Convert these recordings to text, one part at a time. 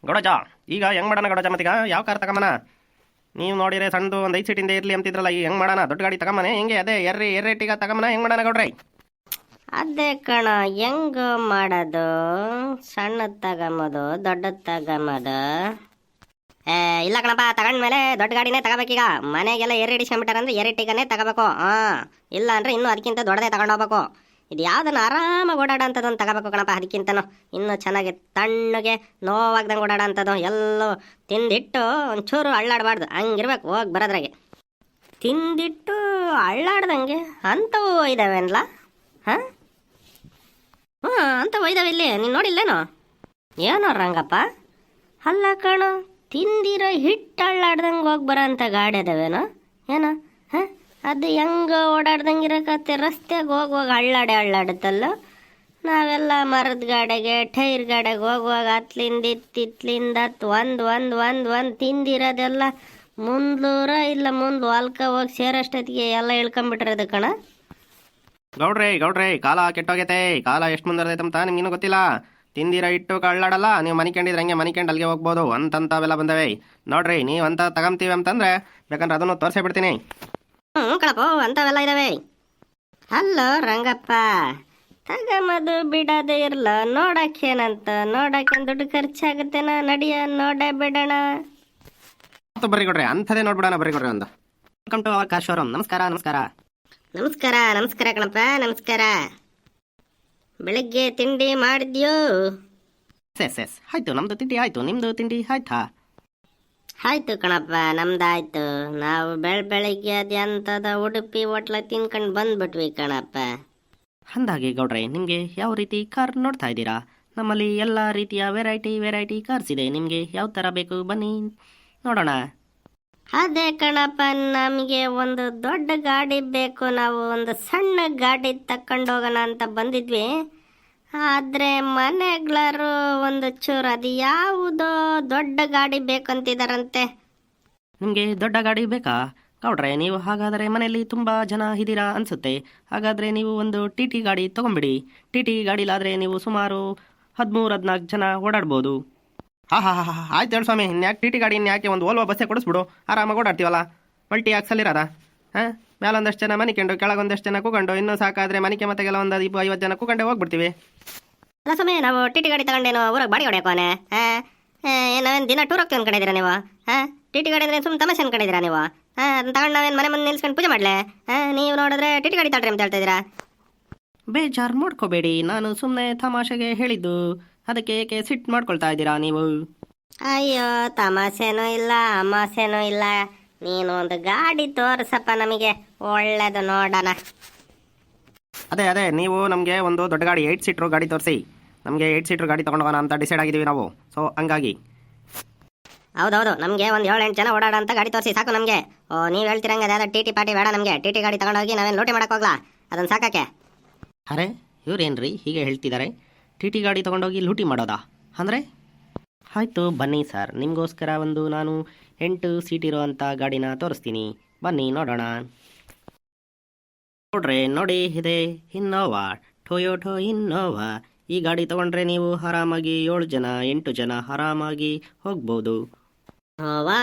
ಗೌಡಜ, ಈಗ ಹೆಂಗ್ ಮಾಡೋಣ ಗೌಡಜ? ಮತ್ತೀಗ ಯಾವ ಕಾರ್ ತಗೊಂಬನ? ನೀವು ನೋಡಿದ್ರೆ ಸಣ್ಣದು ಒಂದು 5 ಸೀಟಿಂದ ಇರಲಿ ಅಂತಿದ್ರಲ್ಲ, ಈಗ ಹೆಂಗ್ ಮಾಡೋಣ? ದೊಡ್ಡ ಗಾಡಿ ತಗೊಂಬನೆ ಹೆಂಗೆ? ಅದೇ ಎರ್ರೇಟಿಗ ತಗೊಂಬನ ಹೆಂಗ್ ಮಾಡೋಣ ಗೌಡ್ರೆ? ಅದೇ ಕಣ, ಹೆಂಗ ಮಾಡೋದು? ಸಣ್ಣದ್ ತಗೊಂಬೋದು, ದೊಡ್ಡದ್ ತಗೊಂಬೋದು? ಇಲ್ಲ ಕಣಪ್ಪ, ತಗೊಂಡ್ಮೇಲೆ ದೊಡ್ಡ ಗಾಡಿನೇ ತಗೋಬೇಕೀಗ. ಮನೆಗೆಲ್ಲ ಎರ್ರಿಡಿಸ್ಕೊಂಡ್ಬಿಟ್ಟಾರ ಅಂದ್ರೆ ಎರ್ರಿಟಿಗನೇ ತಗೋಬೇಕು. ಇಲ್ಲ ಅಂದ್ರೆ ಇನ್ನೂ ಅದಕ್ಕಿಂತ ದೊಡ್ಡದೇ ತಗೊಂಡೋಗ್ಬೇಕು. ಇದು ಯಾವ್ದನ್ನ ಆರಾಮಾಗಿ ಓಡಾಡ ಅಂತದೊಂದು ತಗೋಬೇಕು ಕಣಪ್ಪ. ಅದಕ್ಕಿಂತನೂ ಇನ್ನೂ ಚೆನ್ನಾಗಿ ತಣ್ಣಗೆ ನೋವಾಗ್ದಂಗೆ ಓಡಾಡ ಅಂಥದ್ದು. ಎಲ್ಲೋ ತಿಂದಿಟ್ಟು ಒಂಚೂರು ಅಳ್ಳಾಡಬಾರ್ದು, ಹಂಗಿರ್ಬೇಕು ಹೋಗಿ ಬರೋದ್ರಾಗೆ. ತಿಂದಿಟ್ಟು ಅಳ್ಳಾಡ್ದಂಗೆ ಅಂಥವು ಇದಾವೆನ್ಲ? ಹಾಂ ಅಂಥವು ಇದಾವೆ ಇಲ್ಲಿ, ನೀನು ನೋಡಿಲ್ಲೇನೋ? ಏನೋ ರಂಗಪ್ಪ, ಅಲ್ಲ ಕಣೋ, ತಿಂದಿರೋ ಹಿಟ್ಟು ಅಳ್ಳಾಡ್ದಂಗೆ ಹೋಗಿ ಬರೋ ಅಂಥ ಗಾಡಿ ಅದಾವೇನೋ ಏನೋ? ಹಾಂ ಅದು ಹೆಂಗೆ ಓಡಾಡ್ದಂಗೆ ಇರಕತ್ತೆ? ರಸ್ತೆಗೆ ಹೋಗುವಾಗ ಅಳ್ಳಾಡುತ್ತಲ್ಲ. ನಾವೆಲ್ಲ ಮರದ ಗಾಡೆಗೆ ಟೈರ್ ಗಾಡೆಗೆ ಹೋಗುವಾಗ ಅತ್ಲಿಂದ ಇತ್ತಿತ್ಲಿಂದ ಒಂದು ತಿಂದಿರೋದೆಲ್ಲ ಮುಂದ್ಲೂರ ಇಲ್ಲ ಮುಂದೆ ಹೊಲ್ಕ ಹೋಗಿ ಸೇರೋಷ್ಟೊತ್ತಿಗೆ ಎಲ್ಲ ಇಳ್ಕೊಂಬಿಟ್ಟಿರೋದು ಕಣ. ಗೌಡ್ರೆ, ಕಾಲ ಕೆಟ್ಟೋಗೈತೆ. ಕಾಲ ಎಷ್ಟು ಮುಂದರ್ದೈತಂತ ನಿಮ್ಗಿನ್ನೂ ಗೊತ್ತಿಲ್ಲ. ತಿಂದಿರೋ ಇಟ್ಟು ಕಳ್ಳಾಡಲ್ಲ. ನೀವು ಮನಿಕೊಂಡಿದ್ರೆ ಹಂಗೆ ಮನಿಕೊಂಡು ಅಲ್ಲಿಗೆ ಹೋಗ್ಬೋದು ಅಂತವೆಲ್ಲ ಬಂದವೆ ನೋಡ್ರಿ. ನೀವು ಅಂತ ತಗೊಂತೀವಿ ಅಂತಂದ್ರೆ ಬೇಕಂದ್ರೆ ಅದನ್ನು ತೋರಿಸೇ ಬಿಡ್ತೀನಿ. ಕಣಪ್ಪ, ಅಂಥವೆಲ್ಲ ಇದಾವೆ. ಅಲ್ಲೋ ರಂಗಪ್ಪ, ತಗಮದು ಬಿಡೋದು ಇರ್ಲ, ನೋಡಕ್ಕೇನಂತ? ನೋಡಕ್ಕೆ ದುಡ್ಡು ಖರ್ಚಾಗುತ್ತೇನ? ನಡಿಯ ನೋಡೇ ಬಿಡೋಣ. ಬರ್ರಿ ಕೊಡ್ರಿ, ಅಂಥದೇ ನೋಡ್ಬಿಡೋಣ. ಬರ್ರಿ ಕೊಡ್ರಿ ಒಂದು. Welcome to our car showroom. ನಮಸ್ಕಾರ. ನಮಸ್ಕಾರ ಕಣಪ್ಪ, ನಮಸ್ಕಾರ. ಬೆಳಿಗ್ಗೆ ತಿಂಡಿ ಮಾಡಿದ್ಯೋ? ಎಸ್ ಆಯ್ತು, ನಮ್ದು ತಿಂಡಿ ಆಯ್ತು. ನಿಮ್ದು ತಿಂಡಿ ಆಯ್ತಾ? ಆಯ್ತು ಕಣಪ್ಪ, ನಮ್ದಾಯ್ತು. ನಾವು ಬೆಳಿಗ್ಗೆ ಅದಂತದ ಉಡುಪಿ ಹೋಟ್ಲ ತಿನ್ಕೊಂಡು ಬಂದ್ಬಿಟ್ವಿ ಕಣಪ್ಪ. ಅಂದಾಗೆ ಗೌಡ್ರೆ, ನಿಮಗೆ ಯಾವ ರೀತಿ ಕಾರ್ ನೋಡ್ತಾ ಇದ್ದೀರಾ? ನಮ್ಮಲ್ಲಿ ಎಲ್ಲ ರೀತಿಯ ವೆರೈಟಿ ಕಾರ್ಸ್ ಇದೆ. ನಿಮಗೆ ಯಾವ ಥರ ಬೇಕು ಬನ್ನಿ ನೋಡೋಣ. ಅದೇ ಕಣಪ್ಪ, ನಮಗೆ ಒಂದು ದೊಡ್ಡ ಗಾಡಿ ಬೇಕು. ನಾವು ಒಂದು ಸಣ್ಣ ಗಾಡಿ ತಕೊಂಡೋಗೋಣ ಅಂತ ಬಂದಿದ್ವಿ. ಆದರೆ ಮನೆಗಳರು ಒಂದು ಚೂರು ಅದು ಯಾವುದೋ ದೊಡ್ಡ ಗಾಡಿ ಬೇಕಂತಿದಾರಂತೆ. ನಿಮಗೆ ದೊಡ್ಡ ಗಾಡಿ ಬೇಕಾ ಗೌಡ್ರೆ? ನೀವು ಹಾಗಾದರೆ ಮನೆಯಲ್ಲಿ ತುಂಬ ಜನ ಇದ್ದೀರಾ ಅನಿಸುತ್ತೆ. ಹಾಗಾದರೆ ನೀವು ಒಂದು ಟಿ ಗಾಡಿ ತೊಗೊಂಬಿಡಿ. ಟಿ ಗಾಡಿಲಾದರೆ ನೀವು ಸುಮಾರು 13-14 ಜನ ಓಡಾಡ್ಬೋದು. ಆಯ್ತು ಹೇಳಿ ಸ್ವಾಮಿ, ಇನ್ಯಾಕೆ ಟಿ ಗಾಡಿ? ಇನ್ಯಾಕೆ ಒಂದು ಓಲ್ವಾ ಬಸ್ಸೇ ಕೊಡಿಸ್ಬಿಡು, ಆರಾಮಾಗಿ ಓಡಾಡ್ತೀವಲ್ಲ. ಮಲ್ಟಿ ಆಕ್ಸಲ್ಲಿರೋದ. ಮೇಲೊಂದಷ್ಟು ಜನ ಮನಿಕೊಂಡು ಕೆಳಗೊಂದಷ್ಟು ಜನ ಕೂಕೊಂಡು, ಇನ್ನೂ ಸಾಕಾದರೆ ಮನಿಕೆ ಮತ್ತೆ ಒಂದು 50 ಜನ ಕೂಕೊಂಡೆ ಹೋಗ್ಬಿಡ್ತೀವಿ. ಅಲ್ಲ ಸ್ವಾಮಿ, ನಾವು ಟಿ ಗಾಡಿ ತಗೊಂಡೇನು ಊರಾಗ ಬಾಡಿ ಹೊಡೆಯೋಕೋನೆ? ನಾವೇನು ದಿನ ಟೂರ್ ಹೋಗ್ತೀವಿ ಅನ್ಕೊಂಡಿದ್ದೀರಾ ನೀವು? ಟಿ ಗಾಡಿ ಅಂದರೆ ಸುಮ್ಮನೆ ತಮಾಷೆ ಅನ್ಕೊಂಡಿದ್ದೀರಾ ನೀವು? ಅದನ್ನ ತಗೊಂಡು ನಾವೇನು ಮನೆ ಮುಂದೆ ನಿಲ್ಸ್ಕೊಂಡು ಪೂಜೆ ಮಾಡಲೆ? ನೀವು ನೋಡಿದ್ರೆ ಟಿ ಗಾಡಿ ತಗೊಳ್ರಿ ಅಂತ ಹೇಳ್ತಾ ಇದ್ದೀರಾ. ಬೇಜಾರು ಮಾಡ್ಕೋಬೇಡಿ, ನಾನು ಸುಮ್ಮನೆ ತಮಾಷೆಗೆ ಹೇಳಿದ್ದು. ಅದಕ್ಕೆ ಏಕೆ ಸಿಟ್ಟು ಮಾಡ್ಕೊಳ್ತಾ ಇದ್ದೀರಾ ನೀವು? ಅಯ್ಯೋ, ತಮಾಷೆನೂ ಇಲ್ಲ ಅಮಾಸೆನೂ ಇಲ್ಲ. ನೀನು ಒಂದು ಗಾಡಿ ತೋರಿಸಪ್ಪ ನಮಗೆ, ಒಳ್ಳೇದು ನೋಡೋಣ. ಅದೇ ನೀವು ನಮಗೆ ಒಂದು ದೊಡ್ಡ ಗಾಡಿ 8 ಸೀಟ್ರು ಗಾಡಿ ತೋರಿಸಿ. ನಮಗೆ 8 ಸೀಟ್ರು ಗಾಡಿ ತೊಗೊಂಡೋಗೋಣ ಅಂತ ಡಿಸೈಡ್ ಆಗಿದ್ದೀವಿ ನಾವು. ಸೊ ಹಂಗಾಗಿ ಹೌದೌದು, ನಮಗೆ ಒಂದು 7-8 ಜನ ಓಡಾಡೋ ಅಂತ ಗಾಡಿ ತೋರಿಸಿ ಸಾಕು ನಮಗೆ. ನೀವು ಹೇಳ್ತಿರಂಗೆ ಅದಾದ ಟಿ ಪಾಟಿ ಬೇಡ ನಮಗೆ. ಟಿ ಗಾಡಿ ತಗೊಂಡೋಗಿ ನಾವೇನು ಲೂಟಿ ಮಾಡಕ್ಕೆ ಹೋಗ್ಲಾ? ಅದನ್ನು ಸಾಕಕ್ಕೆ. ಅರೆ ಇವ್ರೇನ್ರಿ ಹೀಗೆ ಹೇಳ್ತಿದ್ದಾರೆ? ಟಿ ಗಾಡಿ ತೊಗೊಂಡೋಗಿ ಲೂಟಿ ಮಾಡೋದಾ ಅಂದರೆ? ಆಯಿತು ಬನ್ನಿ ಸರ್, ನಿಮಗೋಸ್ಕರ ಒಂದು ನಾನು 8 ಸೀಟಿರೋ ಅಂಥ ಗಾಡಿನ ತೋರಿಸ್ತೀನಿ. ಬನ್ನಿ ನೋಡೋಣ. ನೋಡ್ರಿ, ನೋಡಿ ಇದೆ ಇನ್ನೋವಾ, ಟೊಯೋಟೋ ಇನ್ನೋವಾ. ಈ ಗಾಡಿ ತೊಗೊಂಡ್ರೆ ನೀವು ಆರಾಮಾಗಿ 7 ಜನ 8 ಜನ ಆರಾಮಾಗಿ ಹೋಗ್ಬೋದು. ನೋವಾ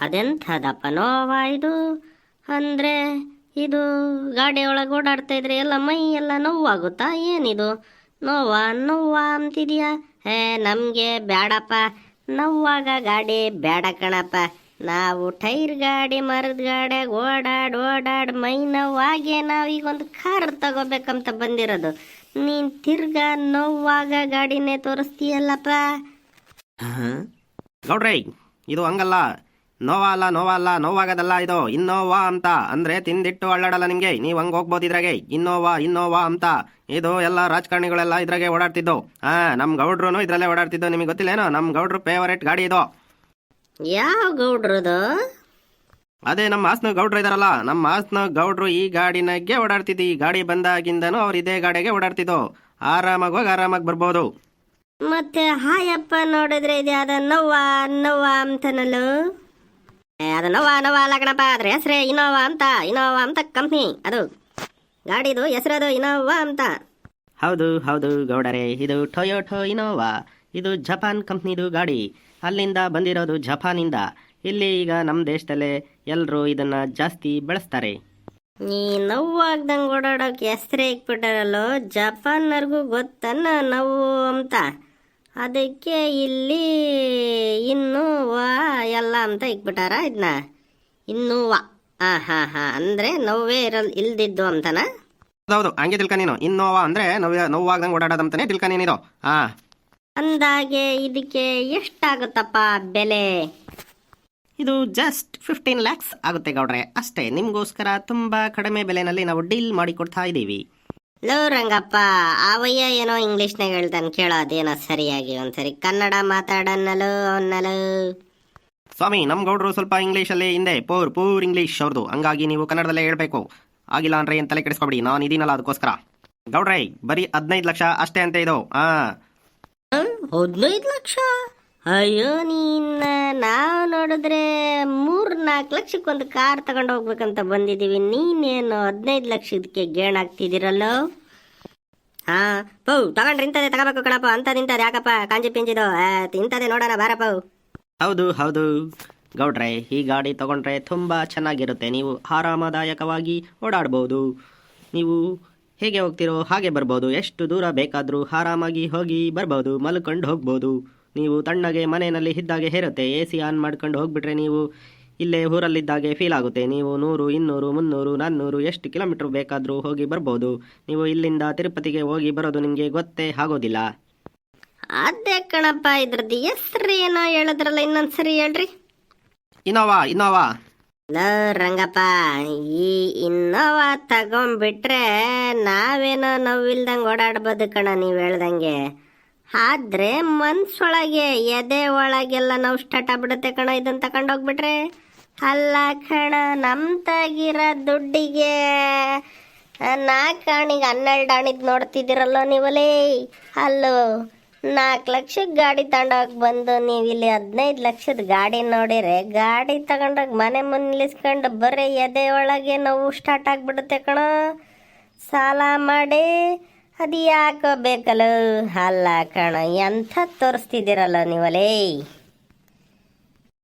ಅದೆಂಥದಪ್ಪ ನೋವಾ ಇದು? ಅಂದರೆ ಇದು ಗಾಡಿ ಒಳಗೆ ಓಡಾಡ್ತಾ ಇದ್ರೆ ಎಲ್ಲ ಮೈ ಎಲ್ಲ ನೋವಾಗುತ್ತಾ? ಏನಿದು ನೋವಾ ಅಂತಿದೆಯಾ? ನಮಗೆ ಬೇಡಪ್ಪ, ನೋವಾಗ ಗಾಡಿ ಬೇಡ ಕಣಪ್ಪ. ನಾವು ಟೈರ್ ಗಾಡಿ ಮರದ ಗಾಡಿಯಾಗ ಓಡಾಡ್ ಮೈ ನೋವಾಗೆ ನಾವೀಗೊಂದು ಕಾರ್ ತಗೋಬೇಕಂತ ಬಂದಿರೋದು. ನೀನು ತಿರ್ಗಾ ನೋವಾಗ ಗಾಡಿನೇ ತೋರಿಸ್ತೀಯಲ್ಲಪ್ಪ. ಗೌಡ್ರೈ, ಇದು ಹಂಗಲ್ಲ. ನೋವಾ ಅಲ್ಲ, ನೋವಾಗದಲ್ಲ. ಇದು ಇನ್ನೋವಾ ಅಂತ ಅಂದರೆ ತಿಂದಿಟ್ಟು ಅಳ್ಳಾಡಲ್ಲ ನಿಮಗೆ. ನೀವು ಹಂಗೆ ಹೋಗ್ಬೋದು ಇದ್ರಾಗೆ. ಇನ್ನೋವಾ ಅಂತ. ಇದು ಎಲ್ಲ ರಾಜಕಾರಣಿಗಳೆಲ್ಲ ಇದ್ರಾಗೆ ಓಡಾಡ್ತಿದ್ದು. ನಮ್ಮ ಗೌಡ್ರು ಇದ್ರಲ್ಲೇ ಓಡಾಡ್ತಿದ್ದು. ನಿಮಗೆ ಗೊತ್ತಿಲ್ಲೇನೋ? ನಮ್ಮ ಗೌಡ್ರು ಫೇವರೇಟ್ ಗಾಡಿ ಇದು. ಯಾವ ಗೌಡ್ರದು? ಅದೇ ನಮ್ಮ ಹಾಸನ ಗೌಡ್ರು ಇದಾರಲ್ಲ, ನಮ್ಮ ಹಾಸನ ಗೌಡ್ರು ಈ ಗಾಡಿನಾಗೆ ಓಡಾಡ್ತಿದ್ದು. ಈ ಗಾಡಿ ಬಂದಾಗಿಂದನೂ ಅವ್ರು ಇದೇ ಗಾಡಿಗೆ ಓಡಾಡ್ತಿದ್ದು. ಆರಾಮಾಗಿ ಹೋಗಿ ಆರಾಮಾಗಿ ಬರ್ಬೋದು. ಮತ್ತೆ ಹಾಯಪ್ಪ, ನೋಡಿದ್ರೆ ಇದು ಯಾವ್ದ ನೋವಾ ಅಂತನಲ್ಲೂ? ಅದು ನೋವಾ ಅಲ್ಲ ಕಣಪ್ಪ, ಅದ್ರ ಹೆಸರೇ ಇನೋವಾ ಅಂತ ಕಂಪ್ನಿ. ಅದು ಗಾಡಿದು ಹೆಸರದು ಇನೋವಾ ಅಂತ. ಹೌದು ಗೌಡರೇ, ಇದು ಟೊಯೋಟೋ ಇನೋವಾ. ಇದು ಜಪಾನ್ ಕಂಪ್ನಿದು ಗಾಡಿ. ಅಲ್ಲಿಂದ ಬಂದಿರೋದು ಜಪಾನಿಂದ. ಇಲ್ಲಿ ಈಗ ನಮ್ಮ ದೇಶದಲ್ಲೇ ಎಲ್ಲರೂ ಇದನ್ನು ಜಾಸ್ತಿ ಬಳಸ್ತಾರೆ. ಈ ನೋವಾಗ್ದಂಗೆ ಓಡಾಡೋಕೆ ಹೆಸ್ರೇ ಇಕ್ಬಿಟ್ಟಾರಲ್ಲೋ, ಜಪಾನ್ನರ್ಗೂ ಗೊತ್ತನ್ನ ನೋವು ಅಂತ. ಅದಕ್ಕೆ ಇಲ್ಲಿ ಇನ್ನೂವಾ ಎಲ್ಲ ಅಂತ ಇಕ್ಬಿಟ್ಟಾರ ಇದನ್ನ. ಇನ್ನೂವಾ ಹಾಂ ಅಂದರೆ ನೋವೇ ಇಲ್ದಿದ್ದು ಅಂತನ. ಹೌದು, ಹಂಗೆ ತಿಳ್ಕ ನೀನು. ಇನ್ನೋವಾ ಅಂದ್ರೆ ನೋವಾಗ್ದಂಗೆ ಓಡಾಡೋದಂತಾನೆ ತಿಳ್ಕ ನೀನಿದು. ಅಂದಾಗೆ ಇದಕ್ಕೆ ಎಷ್ಟಾಗುತ್ತಪ್ಪ ಬೆಲೆ? ಇದು ಜಸ್ಟ್ 15 lakhs ಆಗುತ್ತೆ ಗೌಡ್ರೆ, ಅಷ್ಟೇ. ನಿಮಗೋಸ್ಕರ ತುಂಬ ಕಡಿಮೆ ಬೆಲೆನಲ್ಲಿ ನಾವು ಡೀಲ್ ಮಾಡಿ ಕೊಡ್ತಾ ಇದ್ದೀವಿ. ಲೋ ರಂಗಪ್ಪ, ಅವಯ್ಯ ಏನೋ ಇಂಗ್ಲೀಷ್ನಾಗ ಹೇಳ್ತಾನೆ, ಕೇಳೋ ಅದೇನೋ ಸರಿಯಾಗಿ ಒಂದ್ಸರಿ ಕನ್ನಡ ಮಾತಾಡನ್ನಲು ಅವನ್ನಲು. ಸ್ವಾಮಿ, ನಮ್ಮ ಗೌಡ್ರು ಸ್ವಲ್ಪ ಇಂಗ್ಲೀಷಲ್ಲಿ ಹಿಂದೆ ಪೂರ್ ಇಂಗ್ಲೀಷ್ ಅವ್ರದ್ದು, ಹಂಗಾಗಿ ನೀವು ಕನ್ನಡದಲ್ಲೇ ಹೇಳ್ಬೇಕು. ಆಗಿಲ್ಲ ಅಂದ್ರೆ ಏನ್ ತಲೆ ಕೆಡಿಸ್ಕೊಬಿಡಿ, ನಾನು ಇದೀನಲ್ಲ ಅದಕ್ಕೋಸ್ಕರ. ಗೌಡ್ರೆ, ಬರೀ 15 ಲಕ್ಷ ಅಷ್ಟೇ ಅಂತ ಇದು. 15 ಲಕ್ಷ? ಅಯ್ಯೋ ನೀನ್ನ, ನಾವು ನೋಡಿದ್ರೆ 3-4 ಲಕ್ಷಕ್ಕೊಂದು ಕಾರ್ ತಗೊಂಡು ಹೋಗ್ಬೇಕಂತ ಬಂದಿದ್ದೀವಿ. ನೀನೇನು 15 ಲಕ್ಷದಕ್ಕೆ ಗೇಣಾಗ್ತಿದ್ದೀರಲ್ಲೋ? ತಗೊಂಡ್ರೆ ಇಂಥದ್ದೇ ತಗೋಬೇಕು ಕಣಪ್ಪ. ಇಂಥದ್ದು ಯಾಕಪ್ಪ ಕಾಂಜಿ ಪಿಂಜಿದು? ಇಂಥದ್ದೇ ನೋಡೋಣ ಬಾರಪ್ಪ. ಹೌದು ಗೌಡ್ರೆ, ಈ ಗಾಡಿ ತಗೊಂಡ್ರೆ ತುಂಬ ಚೆನ್ನಾಗಿರುತ್ತೆ. ನೀವು ಆರಾಮದಾಯಕವಾಗಿ ಓಡಾಡ್ಬೋದು. ನೀವು ಹೇಗೆ ಹೋಗ್ತಿರೋ ಹಾಗೆ ಬರ್ಬೋದು. ಎಷ್ಟು ದೂರ ಬೇಕಾದರೂ ಆರಾಮಾಗಿ ಹೋಗಿ ಬರ್ಬೋದು. ಮಲ್ಕೊಂಡು ಹೋಗ್ಬೋದು. ನೀವು ತಣ್ಣಗೆ ಮನೆಯಲ್ಲಿ ಇದ್ದಾಗೆ ಇರುತ್ತೆ. AC ಆನ್ ಮಾಡ್ಕೊಂಡು ಹೋಗ್ಬಿಟ್ರೆ ನೀವು ಇಲ್ಲೇ ಊರಲ್ಲಿದ್ದಾಗೆ ಫೀಲ್ ಆಗುತ್ತೆ. ನೀವು 100, 200, 300, 400 ಎಷ್ಟು ಕಿಲೋಮೀಟ್ರ್ ಬೇಕಾದರೂ ಹೋಗಿ ಬರ್ಬೋದು. ನೀವು ಇಲ್ಲಿಂದ ತಿರುಪತಿಗೆ ಹೋಗಿ ಬರೋದು ನಿಮಗೆ ಗೊತ್ತೇ ಆಗೋದಿಲ್ಲ. ಅದೇ ಕಣಪ್ಪ, ಇದ್ರದ್ದು ಹೆಸ್ರು ಏನೋ ಹೇಳಿದ್ರಲ್ಲ, ಇನ್ನೊಂದ್ಸರಿ ಹೇಳ್ರಿ. ಇನ್ನೋವಾ. ಲೋ ರಂಗಪ್ಪ, ಈ ಇನ್ನೋವಾ ತಗೊಂಡ್ಬಿಟ್ರೆ ನಾವೇನೋ ನೋವಿಲ್ದಂಗೆ ಓಡಾಡ್ಬೋದು ಕಣ ನೀವು ಹೇಳ್ದಂಗೆ. ಆದ್ರೆ ಮನ್ಸೊಳಗೆ ಎದೆ ಒಳಗೆಲ್ಲ ನಾವು ಸ್ಟಾರ್ಟ್ ಆಗ್ಬಿಡುತ್ತೆ ಕಣ ಇದನ್ನ ತಗೊಂಡೋಗ್ಬಿಟ್ರೆ. ಅಲ್ಲ ಕಣ, ನಮ್ ತಾಗಿರೋ ದುಡ್ಡಿಗೆ 4 ಆಣಿಗೆ 12 ಆಣಿದ್ ನೋಡ್ತಿದ್ದೀರಲ್ಲ ನೀವಲೇ. ಅಲ್ಲೋ 4 ಲಕ್ಷಕ್ಕೆ ಗಾಡಿ ತಗೊಂಡೋಗಿ ಬಂದು ನೀವು ಇಲ್ಲಿ 15 ಲಕ್ಷದ ಗಾಡಿ ನೋಡಿರೆ, ಗಾಡಿ ತಗೊಂಡೋಗಿ ಮನೆ ಮುಂದೆ ನಿಲ್ಲಿಸ್ಕೊಂಡು ಬರೀ ಎದೆ ಒಳಗೆ ನೋವು ಸ್ಟಾರ್ಟ್ ಆಗಿಬಿಡುತ್ತೆ ಕಣ. ಸಾಲ ಮಾಡಿ ಅದು ಯಾಕೋ ಬೇಕಲ್ಲ. ಅಲ್ಲ ಕಣ, ಎಂಥ ತೋರಿಸ್ತಿದ್ದೀರಲ್ಲ ನೀವಲೇ.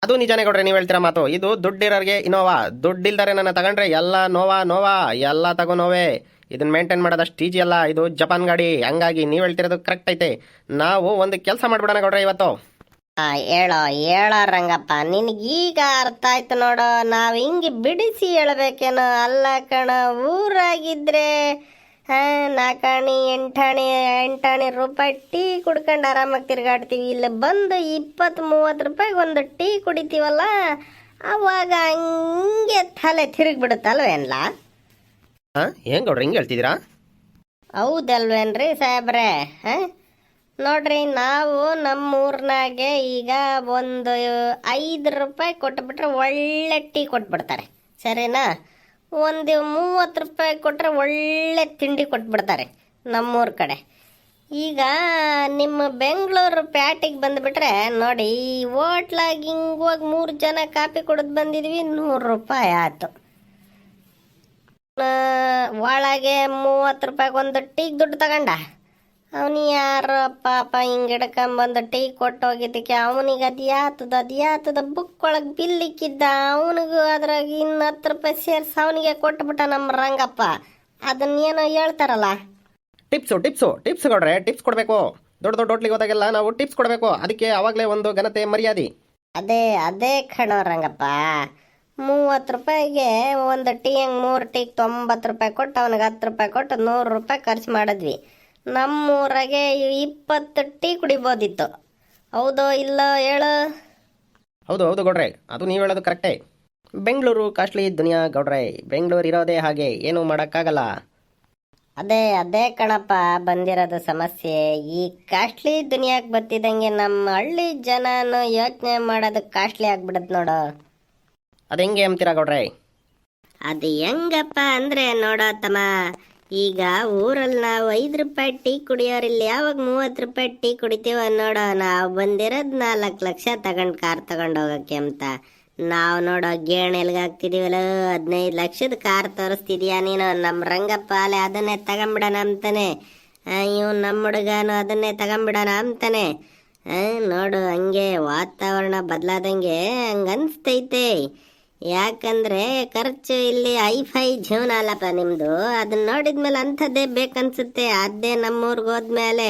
ಅದು ನಿಜಾನೇ ಗೌಡ್ರೆ, ನೀವು ಹೇಳ್ತೀರಾ ಮಾತು. ಇದು ದುಡ್ಡಿರೋರಿಗೆ ಇನ್ನೋವಾ, ದುಡ್ಡಿಲ್ದಾರೆ ನನ್ನ ತಗೊಂಡ್ರೆ ಎಲ್ಲ ನೋವಾ ಎಲ್ಲ ತಗೋ ನೋವೇ. ಇದನ್ನ ಮೇಂಟೈನ್ ಮಾಡೋದಷ್ಟು ಈಜಿ ಅಲ್ಲ. ಇದು ಜಪಾನ್ ಗಾಡಿ, ಹಂಗಾಗಿ ನೀವು ಹೇಳ್ತಿರೋದು ಕರೆಕ್ಟ್ ಐತೆ. ನಾವು ಒಂದು ಕೆಲಸ ಮಾಡ್ಬಿಡೋಣ ಗೌಡ್ರೆ ಇವತ್ತು. ಹೇಳೋ ರಂಗಪ್ಪ, ನಿನಗೀಗ ಅರ್ಥ ಆಯ್ತು ನೋಡೋ. ನಾವು ಹಿಂಗೆ ಬಿಡಿಸಿ ಹೇಳ್ಬೇಕೇನೋ. ಅಲ್ಲ ಕಣ, ಊರಾಗಿದ್ರೆ 4 ಆಣಿ 8 ಆಣಿ ರೂಪಾಯಿ ಟೀ ಕುಡ್ಕೊಂಡು ಆರಾಮಾಗಿ ತಿರ್ಗಾಡ್ತೀವಿ. ಇಲ್ಲಿ ಬಂದು 20-30 ರೂಪಾಯಿಗೆ ಒಂದು ಟೀ ಕುಡಿತೀವಲ್ಲ, ಅವಾಗ ಹಂಗೆ ತಲೆ ತಿರುಗಿಬಿಡುತ್ತಲ್ವೇನ್ಲ? ಏನ್ ಗೌಡ್ರೆ ಹಿಂಗೆ ಹೇಳ್ತಿದ್ದೀರಾ? ಹೌದಲ್ವೇನ್ರಿ ಸಾಹೇಬ್ರೆ? ನೋಡ್ರಿ, ನಾವು ನಮ್ಮೂರ್ನಾಗೆ ಈಗ ಒಂದು 5 ರೂಪಾಯಿ ಕೊಟ್ಬಿಟ್ರೆ ಒಳ್ಳೆ ಟೀ ಕೊಟ್ಬಿಡ್ತಾರೆ, ಸರಿನಾ? ಒಂದು 30 ರೂಪಾಯಿ ಕೊಟ್ಟರೆ ಒಳ್ಳೆ ತಿಂಡಿ ಕೊಟ್ಬಿಡ್ತಾರೆ ನಮ್ಮೂರ ಕಡೆ. ಈಗ ನಿಮ್ಮ ಬೆಂಗಳೂರು ಪ್ಯಾಟಿಗೆ ಬಂದುಬಿಟ್ರೆ ನೋಡಿ, ಈ ಹೋಟ್ಲಾಗಿ ಹಿಂಗೆ ಹೋಗಿ 3 ಜನ ಕಾಫಿ ಕುಡಿದು ಬಂದಿದ್ವಿ, 100 ರೂಪಾಯಿ ಆಯ್ತು. ಒಳಗೆ 30 ರೂಪಾಯಿಗೆ ಒಂದು ಟೀಗೆ ದುಡ್ಡು ತಗೊಂಡ. ಅವನು ಯಾರು ಪಾಪ ಹಿಂಗೆ ಹಿಡ್ಕೊಂಬಂದು ಟೀ ಕೊಟ್ಟು ಹೋಗಿದ್ದಕ್ಕೆ ಅವನಿಗೆ ಅದ್ಯಾತದ ಬುಕ್ ಒಳಗೆ ಬಿಲ್ ಇಕ್ಕಿದ್ದ. ಅವನಿಗೂ ಅದ್ರಾಗ ಇನ್ನು 10 ರೂಪಾಯಿ ಸೇರಿಸಿ ಅವನಿಗೆ ಕೊಟ್ಬಿಟ್ಟ ನಮ್ಮ ರಂಗಪ್ಪ. ಅದನ್ನೇನೋ ಹೇಳ್ತಾರಲ್ಲ, ಟಿಪ್ಸ್ ಗೌಡ್ರೆ, ಟಿಪ್ಸ್ ಕೊಡಬೇಕು. ದೊಡ್ಡ ಹೋಟ್ಲಿಗೆ ಹೋದಾಗೆಲ್ಲ ನಾವು ಟಿಪ್ಸ್ ಕೊಡಬೇಕು. ಅದಕ್ಕೆ ಅವಾಗಲೇ ಒಂದು ಘನತೆ ಮರ್ಯಾದೆ. ಅದೇ ಕಣೋ ರಂಗಪ್ಪ. 30 ರೂಪಾಯಿಗೆ ಒಂದು ಟೀ, ಹಂಗೆ 3 ಟೀಗೆ 90 ರೂಪಾಯಿ ಕೊಟ್ಟು ಅವನಿಗೆ 10 ರೂಪಾಯಿ ಕೊಟ್ಟು 100 ರೂಪಾಯಿ ಖರ್ಚು ಮಾಡಿದ್ವಿ. ನಮ್ಮೂರಾಗೆ 20 ಟೀ ಕುಡಿಬೋದಿತ್ತು. ಹೌದೋ ಇಲ್ಲೋ ಹೇಳು? ಹೌದು ಗೌಡ್ರೆ, ಅದು ನೀವು ಹೇಳೋದು ಕರೆಕ್ಟೇ. ಬೆಂಗಳೂರು ಕಾಸ್ಟ್ಲಿ ದುನಿಯಾ ಗೌಡ್ರೆ. ಬೆಂಗಳೂರು ಇರೋದೇ ಹಾಗೆ, ಏನೂ ಮಾಡೋಕ್ಕಾಗಲ್ಲ. ಅದೇ ಕಣಪ್ಪ ಬಂದಿರೋದು ಸಮಸ್ಯೆ. ಈ ಕಾಸ್ಟ್ಲಿ ದುನಿಯಾಕ್ಕೆ ಬರ್ತಿದ್ದಂಗೆ ನಮ್ಮ ಹಳ್ಳಿ ಜನನು ಯೋಚನೆ ಮಾಡೋದು ಕಾಸ್ಟ್ಲಿ ಆಗ್ಬಿಡತ್ ನೋಡು. ಅದು ಹೆಂಗೆ ಅಂತೀರಾ ಗೌಡ್ರೆ? ಅದು ಹೆಂಗಪ್ಪ ಅಂದರೆ ನೋಡೋ ತಮ್ಮ, ಈಗ ಊರಲ್ಲಿ ನಾವು 5 ರೂಪಾಯಿ ಟೀ ಕುಡಿಯೋರಿಲ್ಲಿ ಯಾವಾಗ 30 ರೂಪಾಯಿ ಟೀ ಕುಡಿತೀವ ನೋಡೋ. ನಾವು ಬಂದಿರೋದು 4 ಲಕ್ಷ ತಗೊಂಡು ಕಾರ್ ತಗೊಂಡು ಹೋಗೋಕ್ಕೆ ಅಂತ. ನಾವು ನೋಡೋ ಗೇಣ್ ಎಲ್ಗಾಗ್ತಿದೀವಲ್ಲ, 15 ಲಕ್ಷದ ಕಾರ್ ತೋರಿಸ್ತಿದ್ಯಾ ನೀನು? ನಮ್ಮ ರಂಗಪ್ಪ ಅಲೆ ಅದನ್ನೇ ತಗೊಂಬಿಡೋಣ ಅಂತಾನೆ, ಇವ್ ನಮ್ಮ ಹುಡುಗನು ಅದನ್ನೇ ತಗೊಂಬಿಡೋಣ ಅಂತಾನೆ. ನೋಡು ಹಂಗೆ ವಾತಾವರಣ ಬದಲಾದಂಗೆ ಹಂಗನ್ಸ್ತೈತೆ. ಯಾಕಂದ್ರೆ ಖರ್ಚು ಇಲ್ಲಿ ಹೈಫೈ ಜೀವನ ಅಲ್ಲಪ್ಪ ನಿಮ್ದು. ಅದನ್ನ ನೋಡಿದ್ಮೇಲೆ ಅಂಥದ್ದೇ ಬೇಕನ್ಸುತ್ತೆ. ಅದೇ ನಮ್ಮೂರ್ಗೆ ಹೋದ್ಮೇಲೆ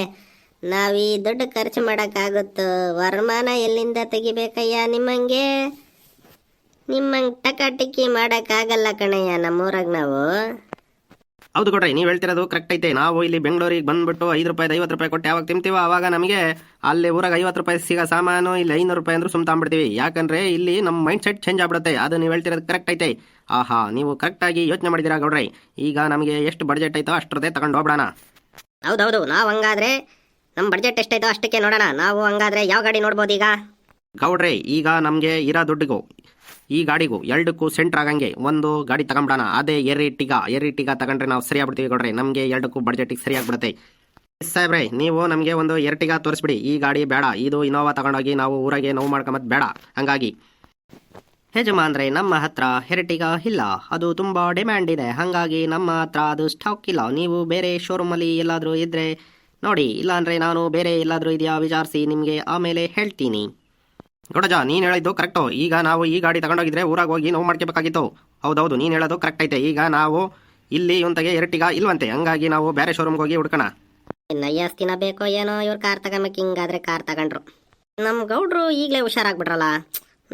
ನಾವ್ ಈ ದುಡ್ಡು ಖರ್ಚು ಮಾಡಕ್ಕಾಗುತ್ತೋ? ವರಮಾನ ಎಲ್ಲಿಂದ ತೆಗಿಬೇಕಯ್ಯ? ನಿಮ್ಮಂಗ್ ಟಕಾಟಿಕಿ ಮಾಡಕ್ಕಾಗಲ್ಲ ಕಣಯ್ಯ ನಮ್ಮೂರಾಗ ನಾವು. ಹೌದು ಕೊಡ್ರಿ, ನೀವು ಹೇಳ್ತಿರೋದು ಕರೆಕ್ಟ್ ಐತೆ. ನಾವು ಇಲ್ಲಿ ಬೆಂಗಳೂರಿಗೆ ಬಂದ್ಬಿಟ್ಟು 5 ರೂಪಾಯಿ 50 ರೂಪಾಯಿ ಕೊಟ್ಟು ಯಾವಾಗ ತಿಂತೀವೋ ಆವಾಗ ನಮಗೆ ಅಲ್ಲಿ ಊರಾಗ 50 ರೂಪಾಯಿ ಸಿಗೋ ಸಾಮಾನು ಇಲ್ಲಿ 500 ರೂಪಾಯಿ ಅಂದ್ರೂ ಸುಮ್ ತಗೊಂಡ್ಬಿಡ್ತೀವಿ. ಯಾಕಂದ್ರೆ ಇಲ್ಲಿ ನಮ್ಮ ಮೈಂಡ್ ಸೆಟ್ ಚೇಂಜ್ ಆಗ್ಬಿಡುತ್ತೆ. ಅದು ನೀವು ಹೇಳ್ತಿರೋದು ಕರೆಕ್ಟ್ ಐತೆ. ಆಹಾ, ನೀವು ಕರೆಕ್ಟಾಗಿ ಯೋಚನೆ ಮಾಡಿದ್ದೀರಾ ಗೌಡ್ರಿ. ಈಗ ನಮಗೆ ಎಷ್ಟು ಬಡ್ಜೆಟ್ ಐತೋ ಅಷ್ಟರದೇ ತಗೊಂಡು ಹೋಗ್ಬಿಡೋಣ. ಹೌದೌದು, ನಾವು ಹಂಗಾದ್ರೆ ನಮ್ಮ ಬಡ್ಜೆಟ್ ಎಷ್ಟೈತೋ ಅಷ್ಟಕ್ಕೆ ನೋಡೋಣ. ನಾವು ಹಂಗಾದ್ರೆ ಯಾವ ಗಾಡಿ ನೋಡ್ಬೋದು ಈಗ? ಗೌಡ್ರೆ, ಈಗ ನಮಗೆ ಇರೋ ದುಡ್ಡಿಗೂ ಈ ಗಾಡಿಗೂ ಎರಡಕ್ಕೂ ಸೆಂಟ್ರ್ ಆಗಂಗೆ ಒಂದು ಗಾಡಿ ತಗೊಂಬಿಡೋಣ. ಅದೇ ಎರಿಟಿಗ ತಗೊಂಡ್ರೆ ನಾವು ಸರಿ ಆಗ್ಬಿಡ್ತೀವಿ ಗೌಡ್ರೆ. ನಮಗೆ ಎರಡಕ್ಕೂ ಬಡ್ಜೆಟಿಗೆ ಸರಿ ಆಗ್ಬಿಡುತ್ತೆ. ಸಾಹೇಬ್ರೆ, ನೀವು ನಮಗೆ ಒಂದು ಎರ್ಟಿಗ ತೋರಿಸ್ಬಿಡಿ. ಈ ಗಾಡಿ ಬೇಡ, ಇದು ಇನೋವಾ ತಗೊಂಡೋಗಿ ನಾವು ಊರಾಗೆ ನೋವು ಮಾಡ್ಕೊಂಬದ್ ಬೇಡ. ಹಂಗಾಗಿ ಯಜಮಾನ್ರೆ, ನಮ್ಮ ಹತ್ರ ಎರ್ಟಿಗ ಇಲ್ಲ, ಅದು ತುಂಬ ಡಿಮ್ಯಾಂಡ್ ಇದೆ. ಹಾಗಾಗಿ ನಮ್ಮ ಹತ್ರ ಅದು ಸ್ಟಾಕ್ ಇಲ್ಲ. ನೀವು ಬೇರೆ ಶೋರೂಮಲ್ಲಿ ಎಲ್ಲಾದರೂ ಇದ್ದರೆ ನೋಡಿ, ಇಲ್ಲಾಂದರೆ ನಾನು ಬೇರೆ ಎಲ್ಲಾದರೂ ಇದೆಯಾ ವಿಚಾರಿಸಿ ನಿಮಗೆ ಆಮೇಲೆ ಹೇಳ್ತೀನಿ. ಗೌಡಜ, ನೀನು ಹೇಳಿದ್ದು ಕರೆಕ್ಟು. ಈಗ ನಾವು ಈ ಗಾಡಿ ತಗೊಂಡೋಗಿದ್ರೆ ಊರಾಗ ಹೋಗಿ ನೋವು ಮಾಡ್ಕೋಬೇಕಾಗಿತ್ತು. ಹೌದೌದು, ನೀನು ಹೇಳೋದು ಕರೆಕ್ಟ್ ಐತೆ. ಈಗ ನಾವು ಇಲ್ಲಿ ಒಂತಾಗೆ ಎರ್ಟಿಗ ಇಲ್ವಂತೆ. ಹಂಗಾಗಿ ನಾವು ಬೇರೆ ಶೋರೂಮ್ಗೆ ಹೋಗಿ ಹುಡ್ಕೋಣ. ನಯ್ಯಸ್ತಿನ ಬೇಕೋ ಏನೋ ಇವ್ರು ಕಾರ್ ತಗೊಂಬೇಕು. ಹಿಂಗಾದ್ರೆ ಕಾರ್ ತಗೊಂಡ್ರು. ನಮ್ಮ ಗೌಡ್ರು ಈಗಲೇ ಹುಷಾರಾಗ್ಬಿಟ್ರಲ್ಲ.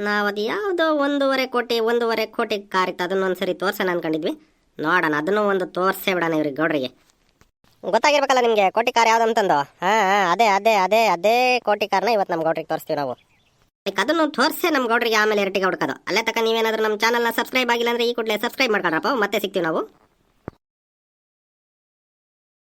ನಾವು ಅದು ಯಾವುದೋ 1.5 ಕೋಟಿ ಕಾರ್ ಇತ್ತು, ಅದನ್ನೊಂದ್ಸರಿ ತೋರ್ಸೋಣ ಅನ್ಕೊಂಡಿದ್ವಿ. ನೋಡೋಣ, ಅದನ್ನು ಒಂದು ತೋರ್ಸೇ ಬಿಡೋಣ ಇವ್ರಿಗೆ ಗೌಡ್ರಿಗೆ. ಗೊತ್ತಾಗಿರ್ಬೇಕಲ್ಲ ನಿಮಗೆ ಕೋಟಿ ಕಾರ್ ಯಾವ್ದು ಅಂತಂದು. ಅದೇ ಕೋಟಿ ಕಾರ್ನ ಇವತ್ತು ನಮ್ಮ ಗೌಡ್ರಿಗೆ ತೋರಿಸ್ತೀವಿ ನಾವು. ಅದನ್ನು ತೋರಿಸೇ ನಮ್ಮ ಗೌಡ್ರಿಗೆ ಆಮೇಲೆ ಎರ್ಟಿಗ ಹುಡ್ಕೋದು. ಅಲ್ಲೇ ತಕ್ಕ ನೀವೇನಾದ್ರೂ ನಮ್ಮ ಚಾನಲ್ನ ಸಬ್ಸ್ಕ್ರೈಬ್ ಆಗಿಲ್ಲ ಅಂದ್ರೆ ಈ ಕೂಡಲೇ ಸಬ್ಸ್ಕ್ರೈಬ್ ಮಾಡ್ಕೊಳ್ರಪ್ಪ. ಮತ್ತೆ ಸಿಗ್ತೀವಿ ನಾವು.